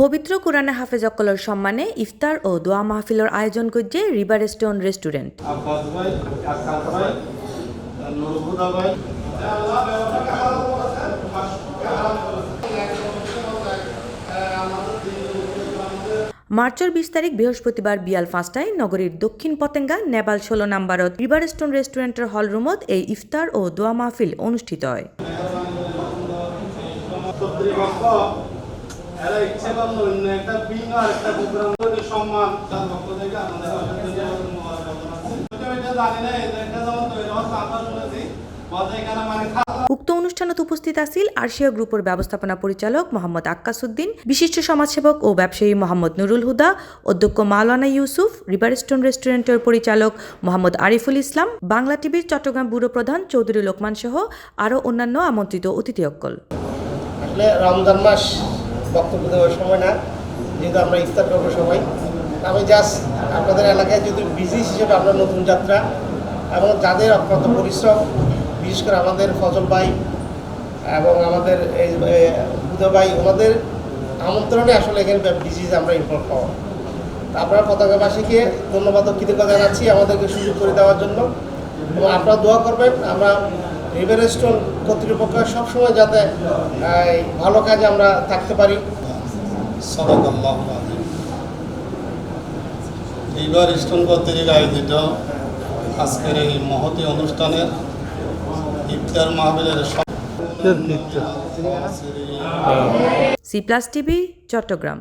পবিত্র কোরআনে হাফেজকলের সম্মানে ইফতার ও দোয়া মাহফিলের আয়োজন করছে রিভার স্টোন রেস্টুরেন্ট। মার্চের 20 তারিখ বৃহস্পতিবার বিয়াল 5টায় নগরীর দক্ষিণ পতেঙ্গা নেবাল 16 নম্বরত রিভার স্টোন রেস্টুরেন্টের হল রুমত এই ইফতার ও দোয়া মাহফিল অনুষ্ঠিত হয়। উক্ত অনুষ্ঠানত উপস্থিত আছিল আরশিয়া গ্রুপের ব্যবস্থাপনা পরিচালক মোহাম্মদ আক্কাসউদ্দিন, বিশিষ্ট সমাজসেবক ও ব্যবসায়ী মোহাম্মদ নুরুল হুদা, অধ্যক্ষ মাওলানা ইউসুফ, রিভার স্টোন রেস্টুরেন্টের পরিচালক মোহাম্মদ আরিফুল ইসলাম, বাংলা টিভির চট্টগ্রাম ব্যুরো প্রধান চৌধুরী লোকমান সহ আরও অন্যান্য আমন্ত্রিত অতিথিসকল। আসলে রমজান মাস বক্তব্য দেওয়ার সময় না, যেহেতু আমরা ইফতার করবো সবাই, আমি জাস্ট আপনাদের এলাকায় যদি বিজনেস হিসেবে আমরা নতুন যাত্রা এবং যাদের অক্লান্ত পরিশ্রম, বিশেষ করে আমাদের ফজল ভাই এবং আমাদের এই বুধা ভাই, ওনাদের আমন্ত্রণে আসলে এখানে বিজনেস আমরা ইনভলভ পাওয়া। আপনারা পতাকাবাসীকে ধন্যবাদ ও কৃতজ্ঞতা জানাচ্ছি আমাদেরকে সুযোগ করে দেওয়ার জন্য, এবং আপনারা দোয়া করবেন আমরা রিভার স্টোন কর্তৃপক্ষ সবসময় যাতে ভালো কাজে আমরা থাকতে পারি। রিভার স্টোন কর্তৃক আয়োজিত আজকের এই মহতী অনুষ্ঠানের ইফতার মাহফিলের সি প্লাস টিভি, চট্টগ্রাম।